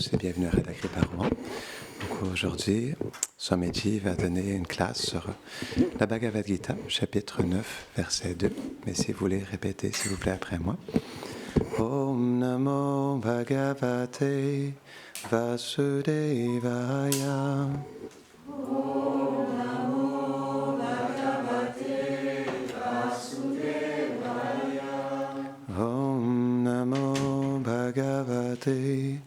Et bienvenue à Radha Kripa Rouen. Donc aujourd'hui, Swamiji va donner une classe sur la Bhagavad Gita, chapitre 9, verset 2. Mais si vous voulez répéter, s'il vous plaît, après moi. Om Namo Bhagavate Vasudevaya. Om Namo Bhagavate Vasudevaya. Om Namo Bhagavate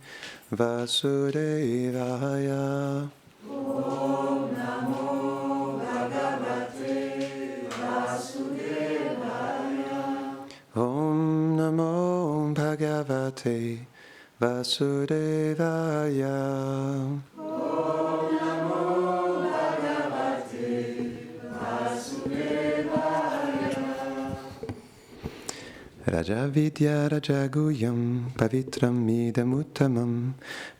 Vasudevaya. Om Namo Bhagavate Vasudevaya. Om Namo Bhagavate Vasudevaya. Om Namo Bhagavate Vasudevaya. Raja Vidya Raja Guyam Pavitram Idamuttamam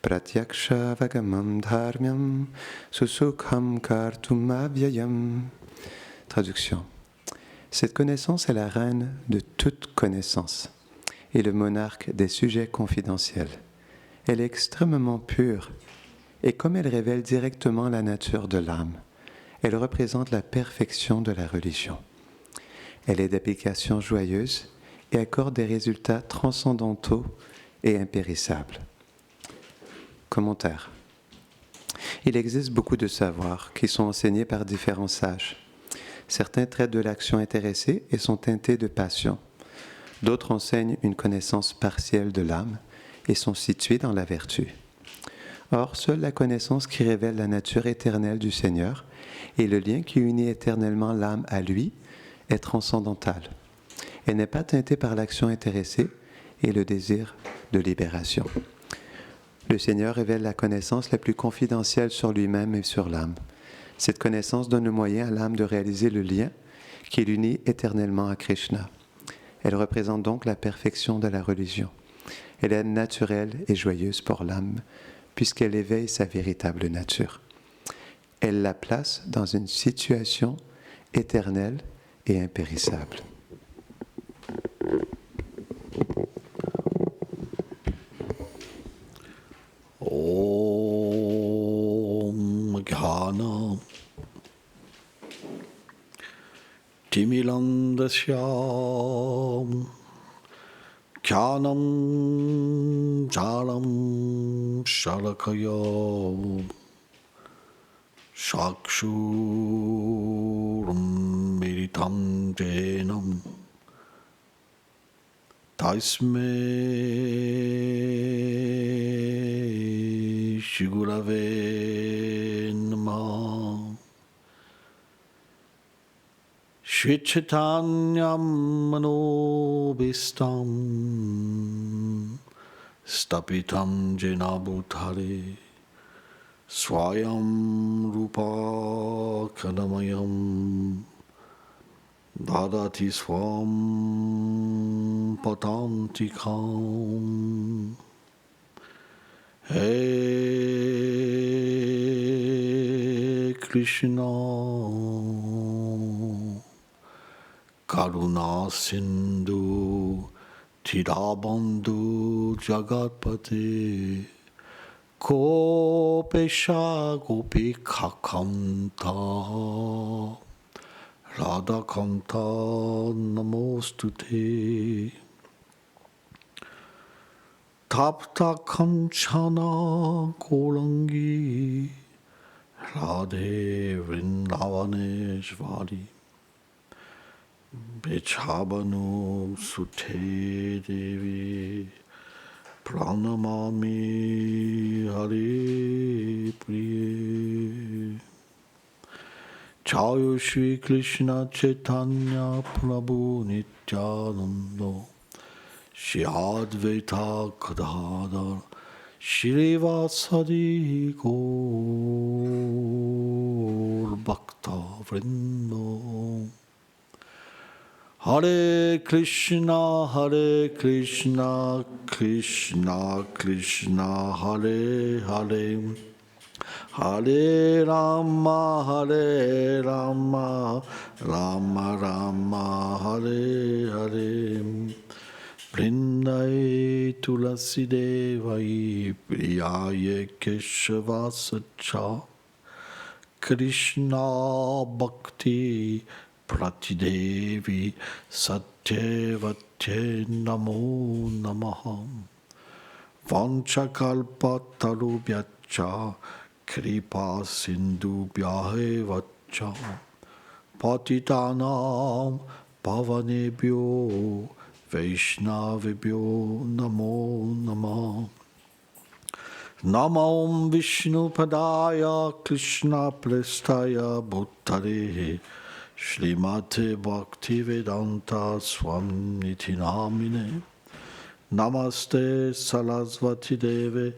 Pratyaksha Vagamam Dharmyam Susukham Kartum Avyayam. Traduction. Cette connaissance est la reine de toute connaissance et le monarque des sujets confidentiels. Elle est extrêmement pure et comme elle révèle directement la nature de l'âme, elle représente la perfection de la religion. Elle est d'application joyeuse et accorde des résultats transcendantaux et impérissables. Commentaire. Il existe beaucoup de savoirs qui sont enseignés par différents sages. Certains traitent de l'action intéressée et sont teintés de passion. D'autres enseignent une connaissance partielle de l'âme et sont situés dans la vertu. Or, seule la connaissance qui révèle la nature éternelle du Seigneur et le lien qui unit éternellement l'âme à lui est transcendantale. Elle n'est pas teintée par l'action intéressée et le désir de libération. Le Seigneur révèle la connaissance la plus confidentielle sur lui-même et sur l'âme. Cette connaissance donne le moyen à l'âme de réaliser le lien qui l'unit éternellement à Krishna. Elle représente donc la perfection de la religion. Elle est naturelle et joyeuse pour l'âme, puisqu'elle éveille sa véritable nature. Elle la place dans une situation éternelle et impérissable. Om Ghana Timilandasyam Jnanam Jalam Shalakaya Shakshuram Miritam Jenam Tasmai Shigurave Namah Shri Chaitanyam Manobhistam Stapitam Jena Bhutale Swayam Rupa Kadamayam Dadati Swam Patantikam Hey Krishna Karuna Sindhu Tirabandhu Jagatpate Kopesha Gopika Kanta Radha Kanta Namostute Tapta Kanchana Korangi Radhe Vrindavaneshvari Bechabanu Sute Devi Pranamami Hare Priye Jaya Shri Krishna Chaitanya Prabhu Nityananda Shri Advaita Gadadhar Shri Vasadi Gaur Bhakta Vrinda Hare Krishna, Krishna Krishna, Hare Hare, Hare Rama, Rama Rama, Hare Hare. Vrindaye tulasi devai priyaye keshavasacha Krishna bhakti pratidevi satyevatye namo namaha Vanchakalpatarubhyacha kripa sindhubhyahe vacha Patitanam pavanebhyo Vaishnavibhyo namo namaha Namo Vishnu Padaya Krishna Prestaya Bhuttare Shrimate Bhaktivedanta Swamniti Namine Namaste Sarasvati Deve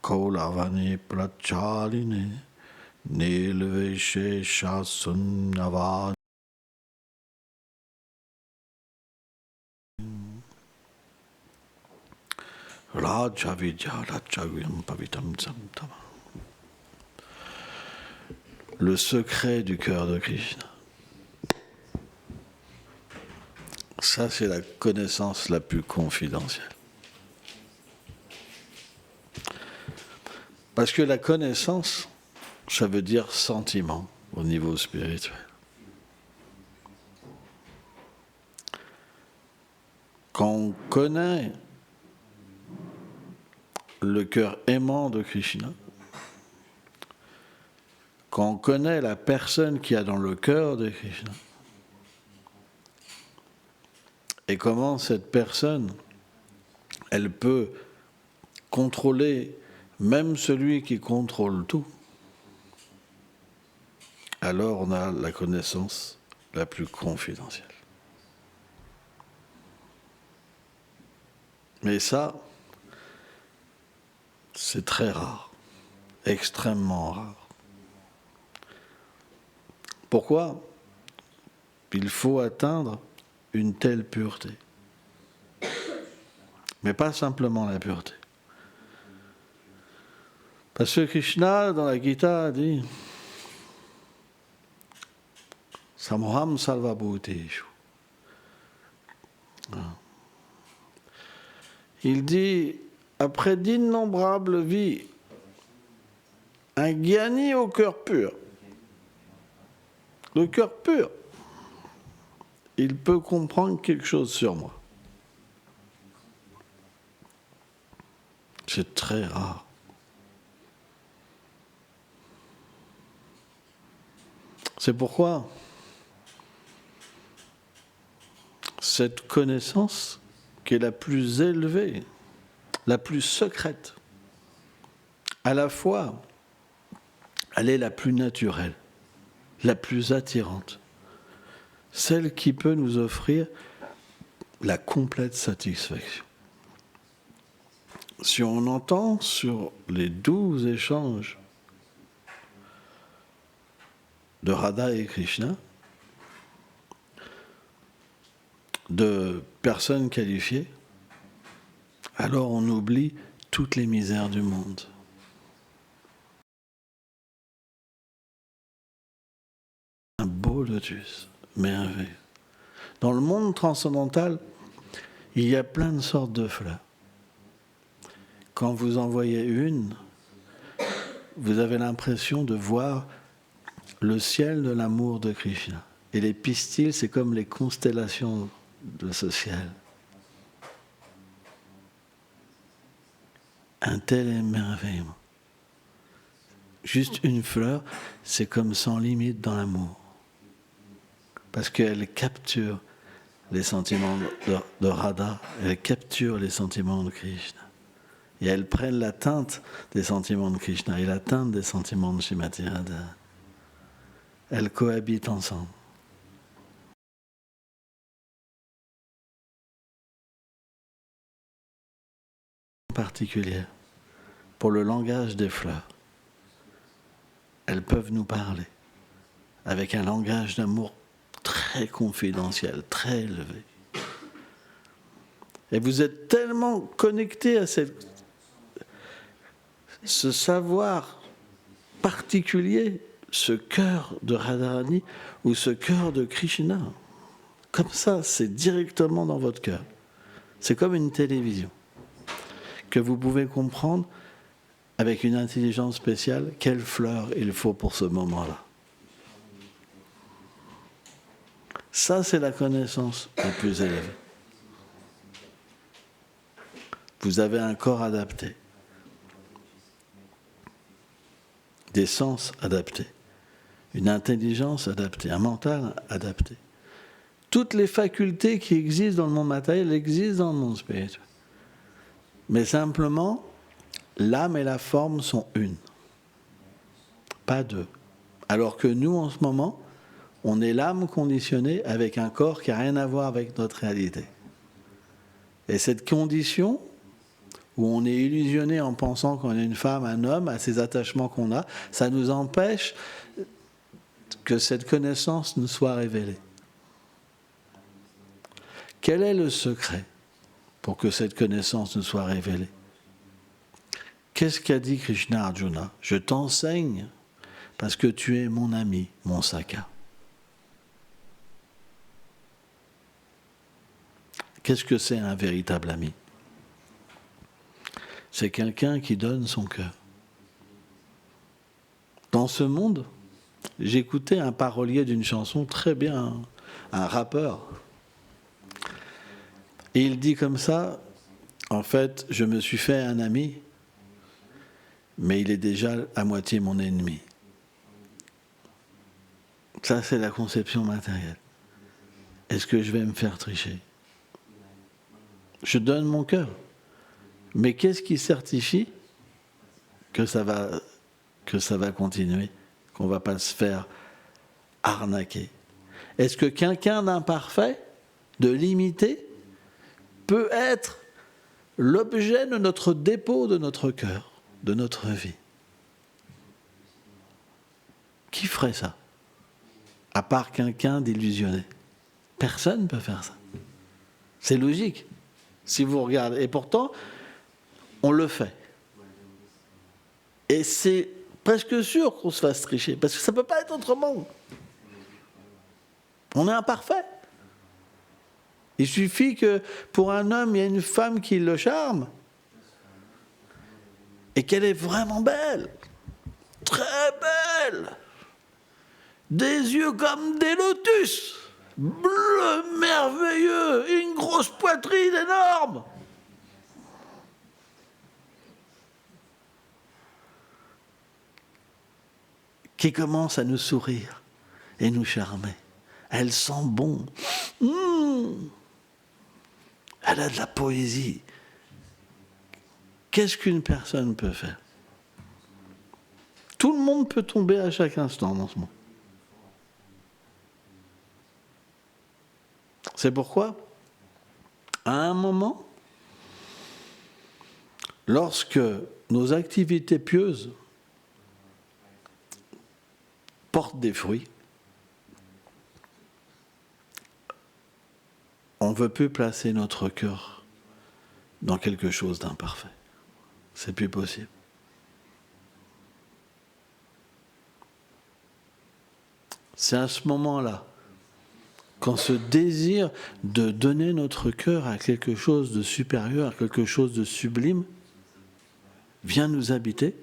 Kaulavani Prachaline Nilveshesha Sunyavani Raja Vidya Rajavim Pavitam Samtama. Le secret du cœur de Krishna. Ça, c'est la connaissance la plus confidentielle. Parce que la connaissance, ça veut dire sentiment au niveau spirituel. Quand on connaît le cœur aimant de Krishna, quand on connaît la personne qu'il y a dans le cœur de Krishna, et comment cette personne, elle peut contrôler même celui qui contrôle tout, alors on a la connaissance la plus confidentielle. Mais ça, c'est très rare, extrêmement rare. Pourquoi ? Il faut atteindre une telle pureté. Mais pas simplement la pureté. Parce que Krishna, dans la Gita, a dit Samoham Sarvabhuteshu. Il dit, après d'innombrables vies, un gyani au cœur pur, le cœur pur, il peut comprendre quelque chose sur moi. C'est très rare. C'est pourquoi cette connaissance qui est la plus élevée, la plus secrète, à la fois, elle est la plus naturelle, la plus attirante, celle qui peut nous offrir la complète satisfaction. Si on entend sur les 12 échanges de Radha et Krishna, de personnes qualifiées, alors on oublie toutes les misères du monde. Un beau lotus, merveilleux. Dans le monde transcendantal, il y a plein de sortes de fleurs. Quand vous en voyez une, vous avez l'impression de voir le ciel de l'amour de Krishna. Et les pistils, c'est comme les constellations de ce ciel. Un tel émerveillement. Juste une fleur, c'est comme sans limite dans l'amour. Parce qu'elle capture les sentiments de Radha, elle capture les sentiments de Krishna. Et elles prennent la teinte des sentiments de Krishna et la teinte des sentiments de Srimati Radha. Elles cohabitent ensemble. Particulière pour le langage des fleurs. Elles peuvent nous parler avec un langage d'amour très confidentiel, très élevé. Et vous êtes tellement connecté à ce savoir particulier, ce cœur de Radharani ou ce cœur de Krishna. Comme ça, c'est directement dans votre cœur. C'est comme une télévision que vous pouvez comprendre avec une intelligence spéciale quelle fleur il faut pour ce moment-là. Ça, c'est la connaissance la plus élevée. Vous avez un corps adapté, des sens adaptés, une intelligence adaptée, un mental adapté. Toutes les facultés qui existent dans le monde matériel existent dans le monde spirituel. Mais simplement, l'âme et la forme sont une, pas deux. Alors que nous, en ce moment, on est l'âme conditionnée avec un corps qui n'a rien à voir avec notre réalité. Et cette condition, où on est illusionné en pensant qu'on est une femme, un homme, à ces attachements qu'on a, ça nous empêche que cette connaissance nous soit révélée. Quel est le secret pour que cette connaissance nous soit révélée? Qu'est-ce qu'a dit Krishna à Arjuna? Je t'enseigne parce que tu es mon ami, mon Saka. Qu'est-ce que c'est un véritable ami? C'est quelqu'un qui donne son cœur. Dans ce monde, j'écoutais un parolier d'une chanson très bien, un rappeur. Et il dit comme ça, en fait, je me suis fait un ami, mais il est déjà à moitié mon ennemi. Ça, c'est la conception matérielle. Est-ce que je vais me faire tricher? Je donne mon cœur. Mais qu'est-ce qui certifie que ça va continuer, qu'on ne va pas se faire arnaquer? Est-ce que quelqu'un d'imparfait, de limité, peut être l'objet de notre dépôt de notre cœur, de notre vie? Qui ferait ça? À part quelqu'un d'illusionné. Personne ne peut faire ça. C'est logique. Si vous regardez. Et pourtant, on le fait. Et c'est presque sûr qu'on se fasse tricher, parce que ça ne peut pas être autrement. On est imparfait. Il suffit que pour un homme, il y ait une femme qui le charme, et qu'elle est vraiment belle, très belle, des yeux comme des lotus, bleu, merveilleux, une grosse poitrine énorme. Qui commence à nous sourire et nous charmer. Elle sent bon. Elle a de la poésie. Qu'est-ce qu'une personne peut faire? Tout le monde peut tomber à chaque instant dans ce monde. C'est pourquoi, à un moment, lorsque nos activités pieuses portent des fruits, on ne veut plus placer notre cœur dans quelque chose d'imparfait. C'est plus possible. C'est à ce moment-là, quand ce désir de donner notre cœur à quelque chose de supérieur, à quelque chose de sublime, vient nous habiter,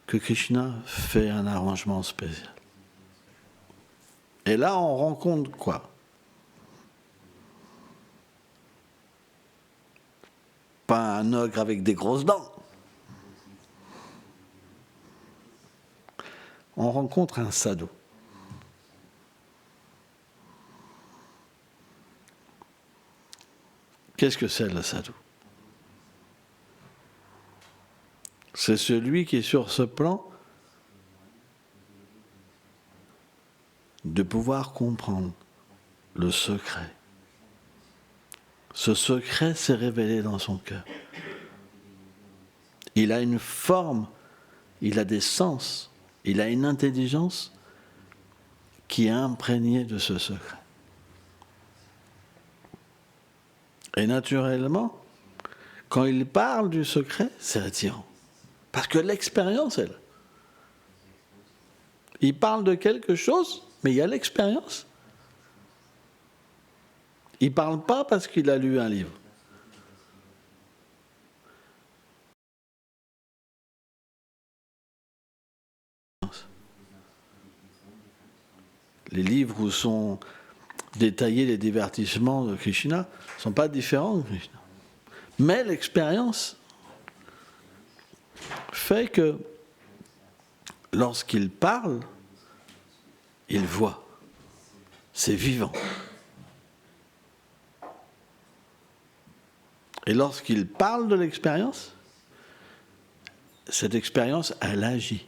que Krishna fait un arrangement spécial. Et là, on rencontre quoi? Pas un ogre avec des grosses dents. On rencontre un sadhu. Qu'est-ce que c'est le sadhu? C'est celui qui est sur ce plan de pouvoir comprendre le secret. Ce secret s'est révélé dans son cœur. Il a une forme, il a des sens, il a une intelligence qui est imprégnée de ce secret. Et naturellement, quand il parle du secret, c'est attirant. Parce que l'expérience est là. Il parle de quelque chose, mais il y a l'expérience. Il ne parle pas parce qu'il a lu un livre. Les livres où sont détaillés les divertissements de Krishna ne sont pas différents de Krishna. Mais l'expérience fait que lorsqu'il parle, il voit. C'est vivant. Et lorsqu'il parle de l'expérience, cette expérience, elle agit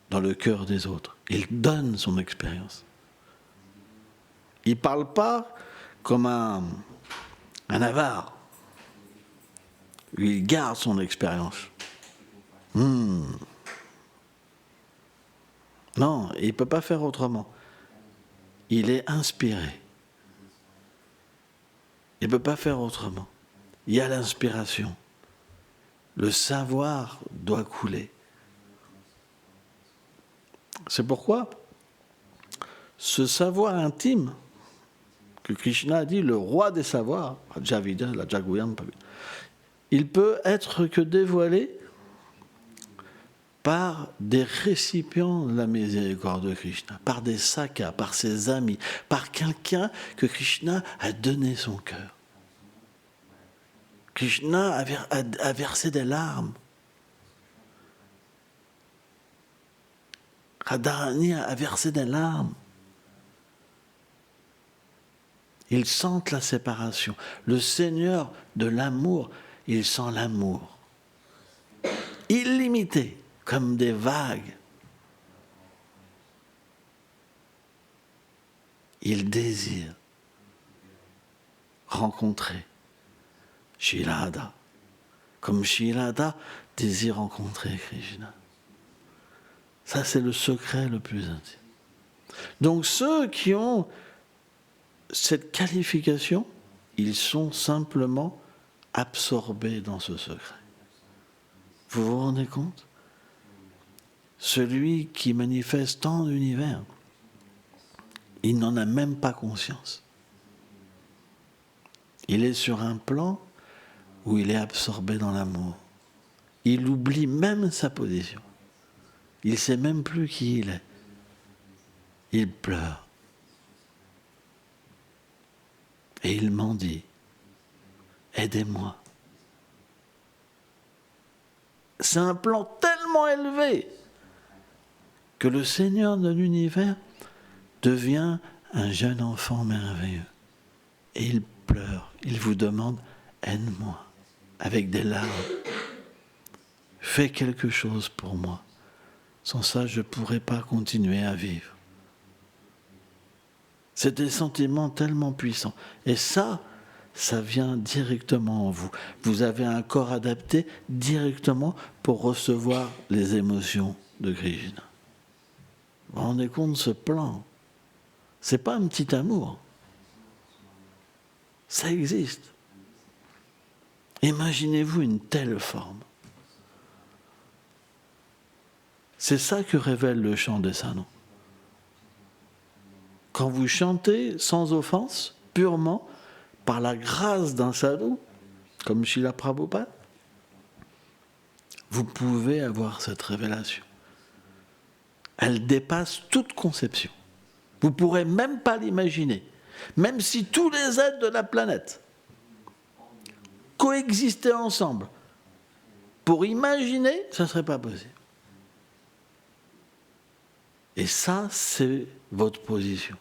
dans le cœur des autres. Il donne son expérience. Il ne parle pas comme un avare. Il garde son expérience. Non, il ne peut pas faire autrement. Il est inspiré. Il ne peut pas faire autrement. Il y a l'inspiration. Le savoir doit couler. C'est pourquoi ce savoir intime que Krishna a dit, le roi des savoirs, il peut être que dévoilé par des récipients de la miséricorde de Krishna, par des sakhas, par ses amis, par quelqu'un que Krishna a donné son cœur. Krishna a versé des larmes. Radharani a versé des larmes. Ils sentent la séparation. Le Seigneur de l'amour, il sent l'amour. Illimité, comme des vagues. Il désire rencontrer Srila Radha, comme Srila Radha désire rencontrer Krishna. Ça, c'est le secret le plus intime. Donc, ceux qui ont cette qualification, ils sont simplement absorbés dans ce secret. Vous vous rendez compte ? Celui qui manifeste tant d'univers, il n'en a même pas conscience. Il est sur un plan où il est absorbé dans l'amour. Il oublie même sa position. Il ne sait même plus qui il est. Il pleure. Et il mendie. Aidez-moi. C'est un plan tellement élevé que le Seigneur de l'univers devient un jeune enfant merveilleux. Et il pleure. Il vous demande, aide-moi, avec des larmes. Fais quelque chose pour moi. Sans ça, je ne pourrais pas continuer à vivre. C'est des sentiments tellement puissants. Et ça vient directement en vous. Vous avez un corps adapté directement pour recevoir les émotions de Krishna. Vous vous rendez compte de ce plan ? Ce n'est pas un petit amour. Ça existe. Imaginez-vous une telle forme. C'est ça que révèle le chant des sadhus. Quand vous chantez sans offense, purement, par la grâce d'un sadhu, comme Srila Prabhupada, vous pouvez avoir cette révélation. Elle dépasse toute conception. Vous ne pourrez même pas l'imaginer. Même si tous les êtres de la planète coexistaient ensemble, pour imaginer, ça ne serait pas possible. Et ça, c'est votre position.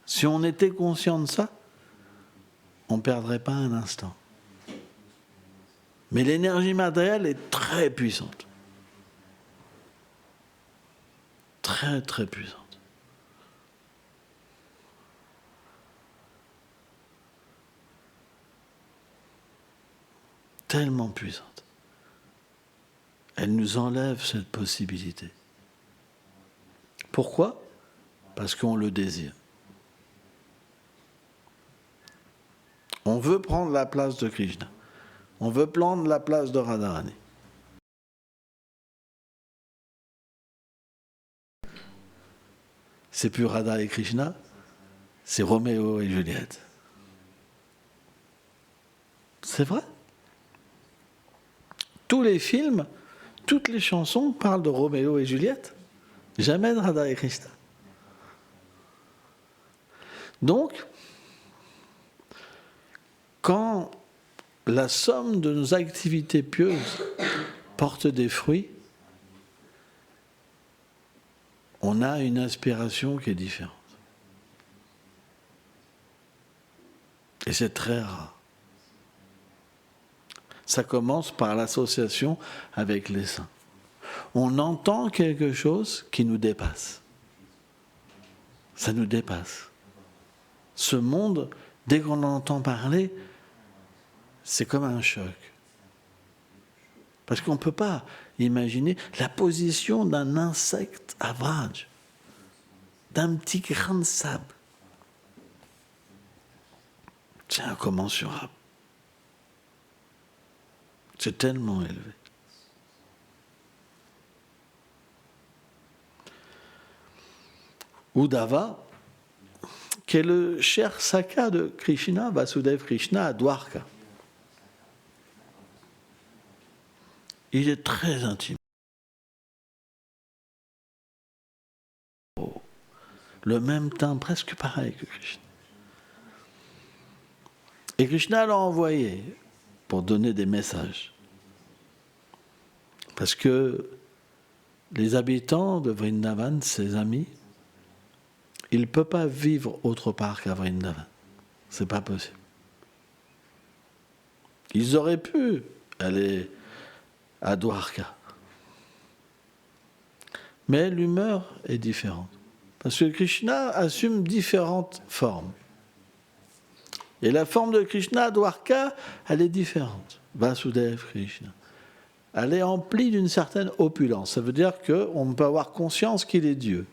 Si on était conscient de ça, on ne perdrait pas un instant. Mais l'énergie matérielle est très puissante. Très, très puissante. Tellement puissante. Elle nous enlève cette possibilité. Pourquoi ? Parce qu'on le désire. On veut prendre la place de Krishna. On veut prendre la place de Radharani. C'est plus Radha et Krishna, c'est Roméo et Juliette. C'est vrai. tous les films, toutes les chansons parlent de Roméo et Juliette, jamais de Radha et Krishna. Donc, quand la somme de nos activités pieuses porte des fruits, on a une inspiration qui est différente. Et c'est très rare. Ça commence par l'association avec les saints. On entend quelque chose qui nous dépasse. Ça nous dépasse. Ce monde, dès qu'on en entend parler, c'est comme un choc. Parce qu'on ne peut pas imaginer la position d'un insecte à Vraj, d'un petit grain de sable. C'est incommensurable. C'est tellement élevé. Uddhava, qui est le cher Saka de Krishna, Vasudeva Krishna à Dwarka. Il est très intime. Le même teint, presque pareil que Krishna. Et Krishna l'a envoyé pour donner des messages. Parce que les habitants de Vrindavan, ses amis, ils ne peuvent pas vivre autre part qu'à Vrindavan. Ce n'est pas possible. Ils auraient pu aller à Dwarka. Mais l'humeur est différente. Parce que Krishna assume différentes formes. Et la forme de Krishna à Dwarka, elle est différente. Vasudeva Krishna. Elle est emplie d'une certaine opulence. Ça veut dire qu'on peut avoir conscience qu'il est Dieu.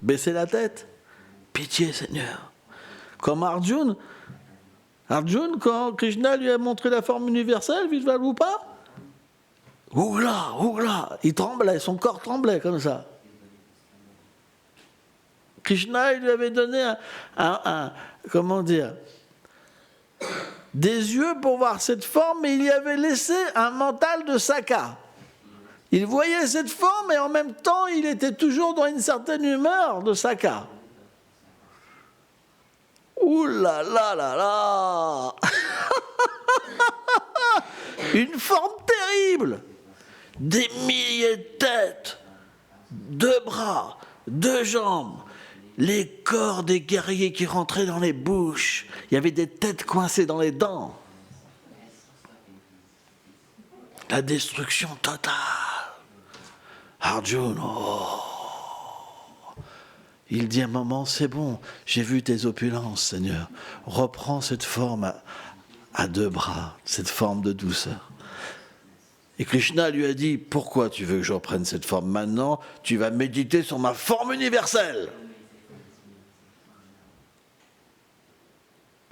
Baisser la tête. Pitié, Seigneur. Comme Arjuna, quand Krishna lui a montré la forme universelle, Vishvarupa, ougla, ougla, il tremblait, son corps tremblait comme ça. Krishna, il lui avait donné comment dire, des yeux pour voir cette forme, mais il y avait laissé un mental de Saka. Il voyait cette forme et en même temps, il était toujours dans une certaine humeur de Saka. Ouh là là là là. Une forme terrible. Des milliers de têtes, 2 bras, 2 jambes, les corps des guerriers qui rentraient dans les bouches. Il y avait des têtes coincées dans les dents. La destruction totale. Arjuna, il dit à un moment, c'est bon, j'ai vu tes opulences, Seigneur. Reprends cette forme à 2 bras, cette forme de douceur. Et Krishna lui a dit, pourquoi tu veux que je reprenne cette forme maintenant? Tu vas méditer sur ma forme universelle.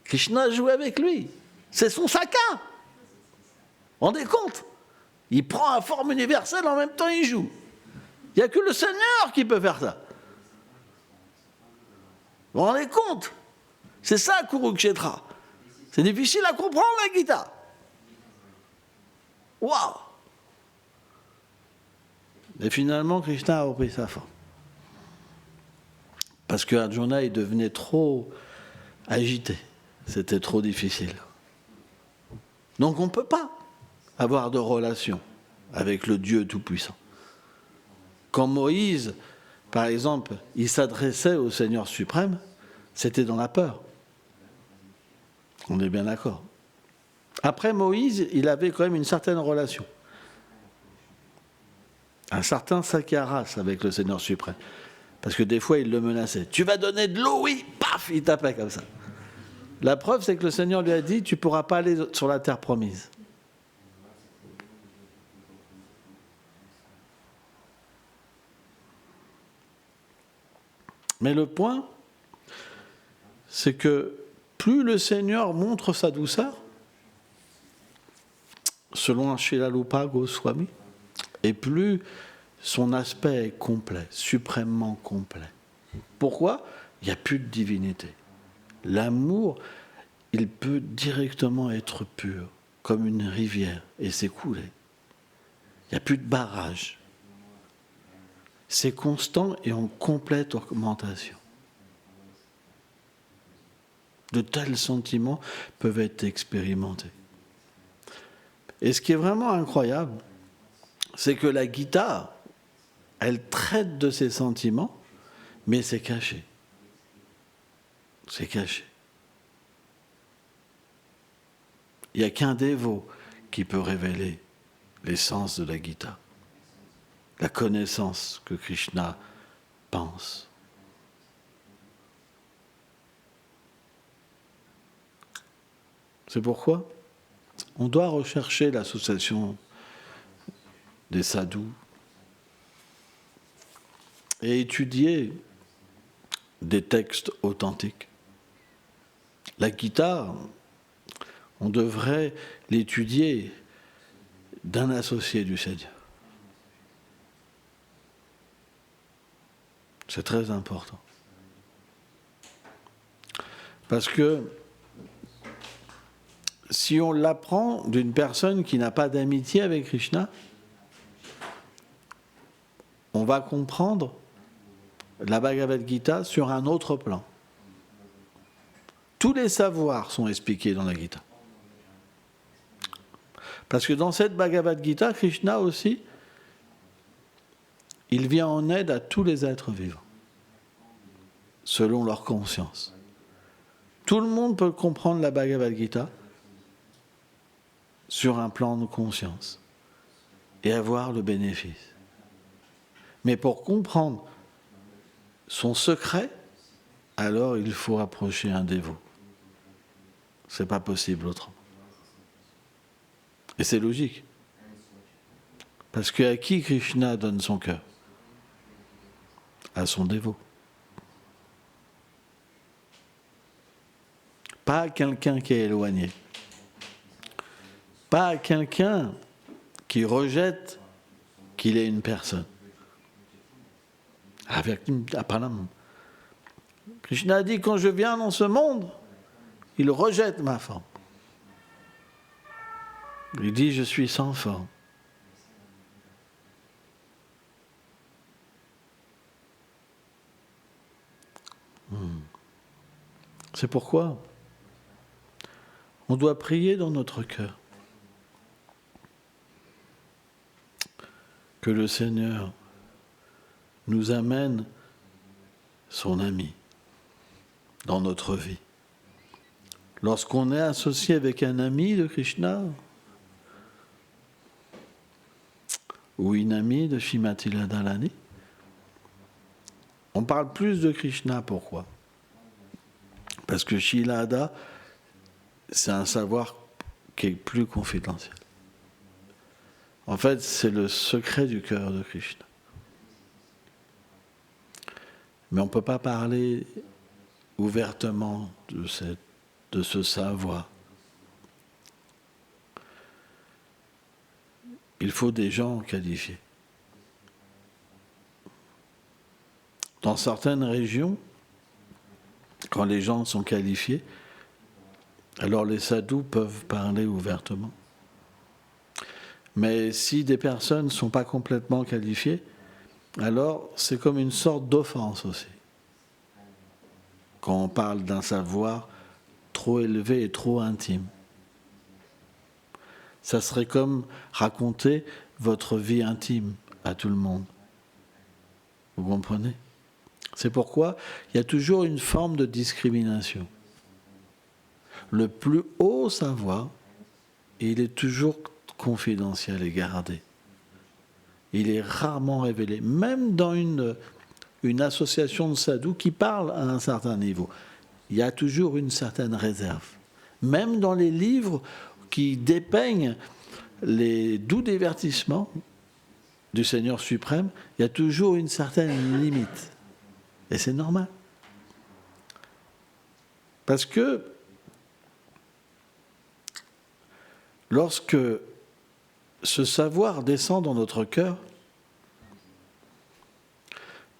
Krishna joue avec lui. C'est son Saka. On rendez compte? Il prend la forme universelle, en même temps il joue. Il n'y a que le Seigneur qui peut faire ça. Vous vous rendez compte? C'est ça, Kurukshetra. C'est difficile à comprendre, la Gita. Waouh! Et finalement, Krishna a repris sa forme. Parce que Arjuna, il devenait trop agité. C'était trop difficile. Donc on ne peut pas avoir de relation avec le Dieu Tout-Puissant. Quand Moïse, par exemple, il s'adressait au Seigneur suprême, c'était dans la peur. On est bien d'accord. Après Moïse, il avait quand même une certaine relation. Un certain Sakyaras avec le Seigneur suprême. Parce que des fois, il le menaçait. Tu vas donner de l'eau, oui, paf, il tapait comme ça. La preuve, c'est que le Seigneur lui a dit, tu ne pourras pas aller sur la terre promise. Mais le point, c'est que plus le Seigneur montre sa douceur, selon Srilarupa Goswami, et plus son aspect est complet, suprêmement complet. Pourquoi ? Il n'y a plus de divinité. L'amour, il peut directement être pur, comme une rivière, et s'écouler. Il n'y a plus de barrage. C'est constant et en complète augmentation. De tels sentiments peuvent être expérimentés. Et ce qui est vraiment incroyable, c'est que la Gita, elle traite de ces sentiments, mais c'est caché. C'est caché. Il n'y a qu'un dévot qui peut révéler l'essence de la Gita, la connaissance que Krishna pense. C'est pourquoi on doit rechercher l'association des sadhus et étudier des textes authentiques. La Gita, on devrait l'étudier d'un associé du Seigneur. C'est très important. Parce que si on l'apprend d'une personne qui n'a pas d'amitié avec Krishna, on va comprendre la Bhagavad Gita sur un autre plan. Tous les savoirs sont expliqués dans la Gita. Parce que dans cette Bhagavad Gita, Krishna aussi, il vient en aide à tous les êtres vivants, selon leur conscience. Tout le monde peut comprendre la Bhagavad Gita sur un plan de conscience et avoir le bénéfice. Mais pour comprendre son secret, alors il faut approcher un dévot. C'est pas possible autrement. Et c'est logique. Parce qu'à qui Krishna donne son cœur ? À son dévot. Pas à quelqu'un qui est éloigné. Pas à quelqu'un qui rejette qu'il est une personne. Avec Apanam. Krishna a dit, quand je viens dans ce monde, il rejette ma forme. Il dit, je suis sans forme. C'est pourquoi on doit prier dans notre cœur que le Seigneur nous amène son ami dans notre vie. Lorsqu'on est associé avec un ami de Krishna ou une amie de Shrimati Radharani, on parle plus de Krishna. Pourquoi ? Parce que Srila Radha, c'est un savoir qui est plus confidentiel. En fait, c'est le secret du cœur de Krishna. Mais on ne peut pas parler ouvertement de ce savoir. Il faut des gens qualifiés. Dans certaines régions, quand les gens sont qualifiés, alors les sadhus peuvent parler ouvertement. Mais si des personnes ne sont pas complètement qualifiées, alors c'est comme une sorte d'offense aussi. Quand on parle d'un savoir trop élevé et trop intime. Ça serait comme raconter votre vie intime à tout le monde. Vous comprenez ? C'est pourquoi il y a toujours une forme de discrimination. Le plus haut savoir, il est toujours confidentiel et gardé. Il est rarement révélé, même dans une association de sadhus qui parle à un certain niveau. Il y a toujours une certaine réserve. Même dans les livres qui dépeignent les doux divertissements du Seigneur suprême, il y a toujours une certaine limite. Et c'est normal. Parce que lorsque ce savoir descend dans notre cœur,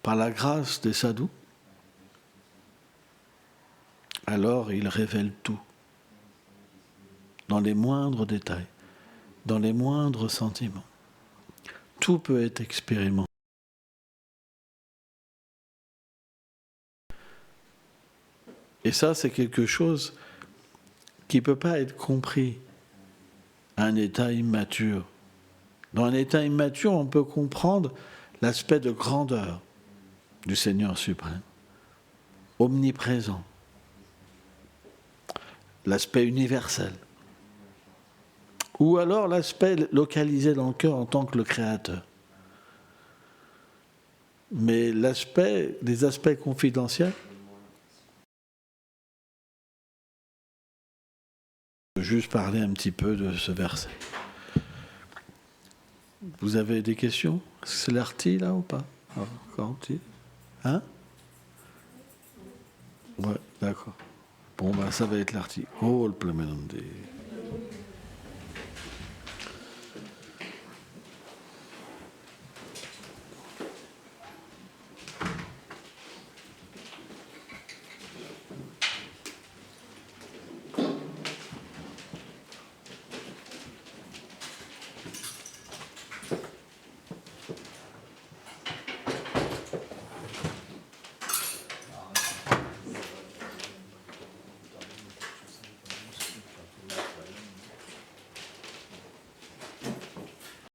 par la grâce des sadhus, alors il révèle tout, dans les moindres détails, dans les moindres sentiments. Tout peut être expérimenté. Et ça, c'est quelque chose qui ne peut pas être compris à un état immature. Dans un état immature, on peut comprendre l'aspect de grandeur du Seigneur suprême, omniprésent, l'aspect universel, ou alors l'aspect localisé dans le cœur en tant que le Créateur. Mais les aspects confidentiels, je vais juste parler un petit peu de ce verset. Vous avez des questions? Est-ce que c'est l'arti là ou pas? Hein? Ouais, d'accord. Bon, ben ça va être l'arti. Oh, le plein